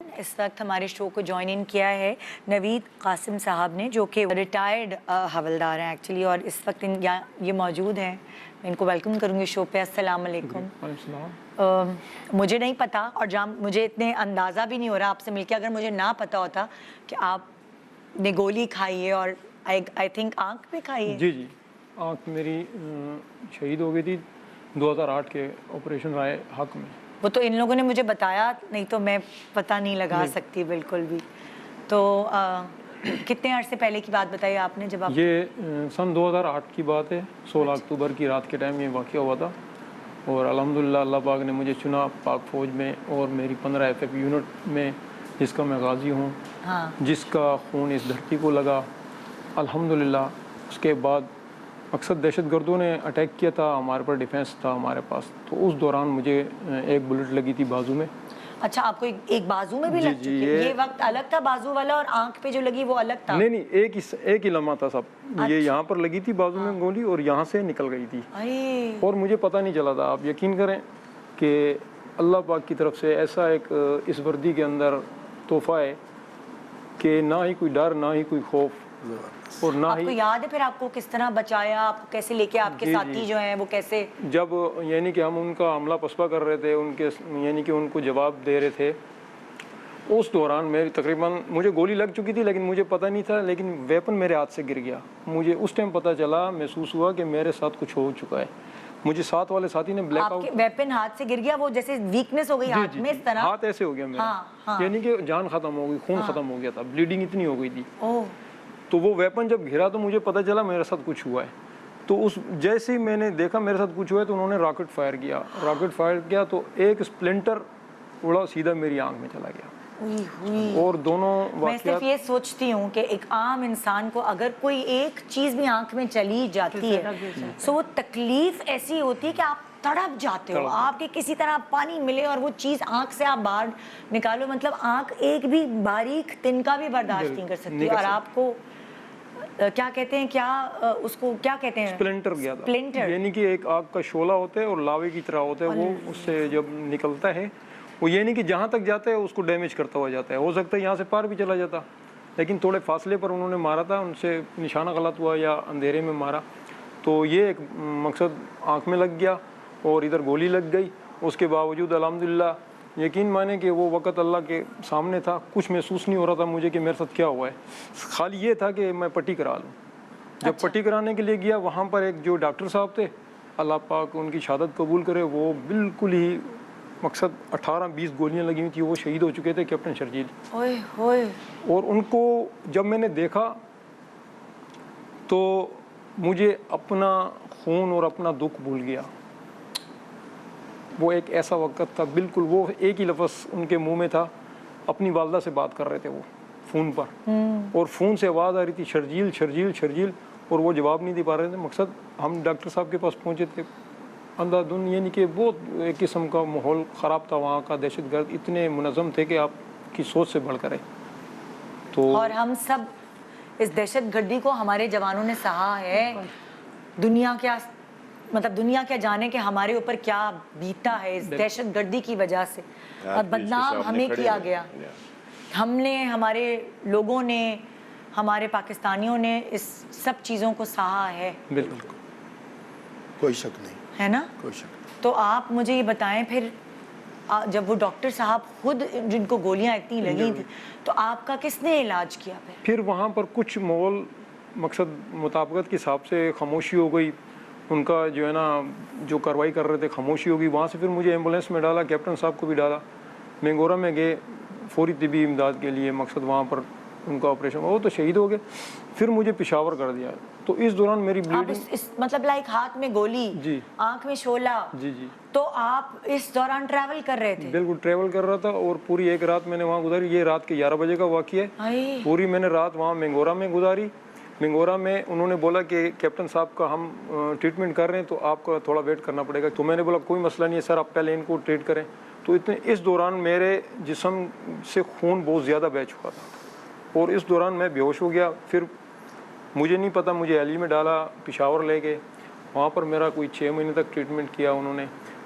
اس وقت ہمارے شو کو جوائن ان کیا ہے نوید قاسم صاحب نے، جو کہ ریٹائرڈ حوالدار ہیں ایکچولی، اور اس وقت یہ موجود ہیں. میں ان کو ویلکم کروں گی شو پہ. السلام علیکم. مجھے نہیں پتا، اور مجھے اتنے اندازہ بھی نہیں ہو رہا آپ سے مل کے، اگر مجھے نہ پتا ہوتا کہ آپ نے گولی کھائی ہے اور آئی تھنک آنکھ پہ کھائی ہے. جی جی، آنکھ میری شہید ہو گئی تھی 2008 کے آپریشن رائے حق میں. وہ تو ان لوگوں نے مجھے بتایا، نہیں تو میں پتہ نہیں لگا سکتی بالکل بھی. تو کتنے عرصے پہلے کی بات بتائی آپ نے جب آپ؟ یہ سن 2008 کی بات ہے. 16 اکتوبر کی رات کے ٹائم یہ واقعہ ہوا تھا، اور الحمدللہ اللہ پاک نے مجھے چنا پاک فوج میں، اور میری 15 FF یونٹ میں، جس کا میں غازی ہوں. جس کا خون اس دھرتی کو لگا الحمدللہ. اس کے بعد مقصد دہشت گردوں نے اٹیک کیا تھا، ہمارے پر ڈیفینس تھا ہمارے پاس، تو اس دوران مجھے ایک بلٹ لگی تھی بازو میں. اچھا، آپ کو ایک بازو میں بھی لگ چکی ہے؟ یہ وقت الگ تھا بازو والا، اور آنکھ پہ جو لگی وہ الگ تھا؟ نہیں، ایک ہی لمحہ تھا سب. یہ یہاں پر لگی تھی بازو میں گولی، اور یہاں سے نکل گئی تھی، اور مجھے پتہ نہیں چلا تھا. آپ یقین کریں کہ اللہ پاک کی طرف سے ایسا ایک اس وردی کے اندر تحفہ ہے کہ نہ ہی کوئی ڈر، نہ ہی کوئی خوف، اور نہ آپ ہی. کو یاد ہے پھر آپ کو کس طرح بچایا، آپ کو کیسے لے کے، آپ کے ساتھی جو ہیں وہ کیسے؟ جب یعنی کہ ہم ان کا حملہ پسپا کر رہے تھے، ان کے یعنی کہ ان کو جواب دے رہے تھے، اس دوران میری تقریباً مجھے گولی لگ چکی تھی، لیکن مجھے پتہ نہیں تھا. لیکن ویپن میرے ہاتھ سے گر گیا. مجھے اس ٹائم پتہ چلا، محسوس ہوا کہ میرے ساتھ کچھ ہو چکا ہے. مجھے ساتھ والے ساتھی نے بلیک آؤٹ. ویپن ہاتھ سے گر گیا، وہ جیسے ویکنس ہو گئی ہاتھ میں اس طرح؟ ہاتھ ایسے ہو گیا میرا، یعنی کہ جان ختم ہو گئی، خون ختم ہو گیا تھا، بلیڈنگ اتنی ہو گئی تھی. تو وہ ویپن جب گرا تو مجھے پتہ چلا میرے ساتھ کچھ ہوا ہے. تو اس جیسے ہی میں نے دیکھا میرے ساتھ کچھ ہوا ہے، تو انہوں نے راکٹ فائر کیا. تو ایک اسپلنٹر اڑا سیدھا میری آنکھ میں چلا گیا. اور دونوں میں صرف یہ سوچتی ہوں کہ ایک عام انسان کو اگر کوئی ایک چیز بھی آنکھ میں چلی جاتی ہے تو وہ تکلیف ایسی ہوتی ہے کہ آپ تڑپ جاتے ہو. آپ کے کسی طرح پانی ملے اور وہ چیز آنکھ سے آپ باہر نکالو، مطلب آنکھ ایک بھی باریک تنکا بھی برداشت نہیں کر سکتی. اور آپ کو کیا کہتے ہیں، کیا اس کو کیا کہتے ہیں؟ اسپلنٹر گیا تھا، یعنی کہ ایک آگ کا شعلہ ہوتا ہے اور لاوے کی طرح ہوتا ہے. وہ اس سے جب نکلتا ہے، وہ یعنی کہ جہاں تک جاتا ہے اس کو ڈیمیج کرتا ہوا جاتا ہے. ہو سکتا ہے یہاں سے پار بھی چلا جاتا، لیکن تھوڑے فاصلے پر انہوں نے مارا تھا، ان سے نشانہ غلط ہوا یا اندھیرے میں مارا. تو یہ ایک مقصد آنکھ میں لگ گیا اور ادھر گولی لگ گئی. اس کے باوجود الحمدللہ یقین مانے کہ وہ وقت اللہ کے سامنے تھا. کچھ محسوس نہیں ہو رہا تھا مجھے کہ میرے ساتھ کیا ہوا ہے. خالی یہ تھا کہ میں پٹی کرا لوں. جب پٹی کرانے کے لیے گیا، وہاں پر ایک جو ڈاکٹر صاحب تھے، اللہ پاک ان کی شہادت قبول کرے، وہ بالکل ہی مقصد 18-20 گولیاں لگی ہوئی تھی. وہ شہید ہو چکے تھے، کیپٹن شرجیل. اور ان کو جب میں نے دیکھا تو مجھے اپنا خون اور اپنا دکھ بھول گیا. وہ ایک ایسا وقت تھا، بالکل وہ ایک ہی لفظ ان کے منہ میں تھا. اپنی والدہ سے بات کر رہے تھے وہ فون پر، اور فون سے آواز آ رہی تھی شرجیل شرجیل شرجیل، اور وہ جواب نہیں دے پا رہے تھے. مقصد ہم ڈاکٹر صاحب کے پاس پہنچے تھے، اندھا دھن، یعنی کہ بہت ایک قسم کا ماحول خراب تھا وہاں کا. دہشت گرد اتنے منظم تھے کہ آپ کی سوچ سے بڑھ کر ہے. تو اور ہم سب اس دہشت گردی کو ہمارے جوانوں نے سہا ہے. دنیا کیا جانے کہ ہمارے اوپر کیا بیتا ہے اس دہشت گردی کی وجہ سے. اور بدنام ہمیں کیا گیا، ہم نے، ہمارے لوگوں نے، ہمارے پاکستانیوں نے اس سب چیزوں کو سہا ہے. بالکل، کوئی شک نہیں ہے نا. کوئی شک نہیں. تو آپ مجھے یہ بتائیں، پھر جب وہ ڈاکٹر صاحب خود جن کو گولیاں اتنی لگی تھیں، تو آپ کا کس نے علاج کیا؟ پھر وہاں پر کچھ ماحول مقصد مطابقت کے حساب سے خاموشی ہو گئی. ان کا جو ہے نا، جو کارروائی کر رہے تھے، خاموشی ہو گئی. وہاں سے پھر مجھے ایمبولینس میں ڈالا، کیپٹن صاحب کو بھی ڈالا. مینگورہ میں گئے فوری طبی امداد کے لیے. مقصد وہاں پر ان کا آپریشن، وہ تو شہید ہو گئے. پھر مجھے پشاور کر دیا. تو اس دوران میری بلیڈنگ، مطلب لائک ہاتھ میں گولی، جی، آنکھ میں شعلہ. جی جی. تو آپ اس دوران ٹریول کر رہے تھے؟ بالکل ٹریول کر رہا تھا، اور پوری ایک رات میں نے وہاں گزاری. یہ رات کے 11 بجے کا واقعہ ہے. پوری میں نے رات وہاں مینگورہ میں گزاری. مینگورہ میں انہوں نے بولا کہ کیپٹن صاحب کا ہم ٹریٹمنٹ کر رہے ہیں، تو آپ کو تھوڑا ویٹ کرنا پڑے گا. تو میں نے بولا کوئی مسئلہ نہیں ہے سر، آپ پہلے ان کو ٹریٹ کریں. تو اس دوران میرے جسم سے خون بہت زیادہ بہہ چکا تھا، اور اس دوران میں بے ہوش ہو گیا. پھر مجھے نہیں پتہ، مجھے ایلی میں ڈالا، پشاور لے گئے. وہاں پر میرا کوئی 6 مہینے تک ٹریٹمنٹ کیا انہوں نے.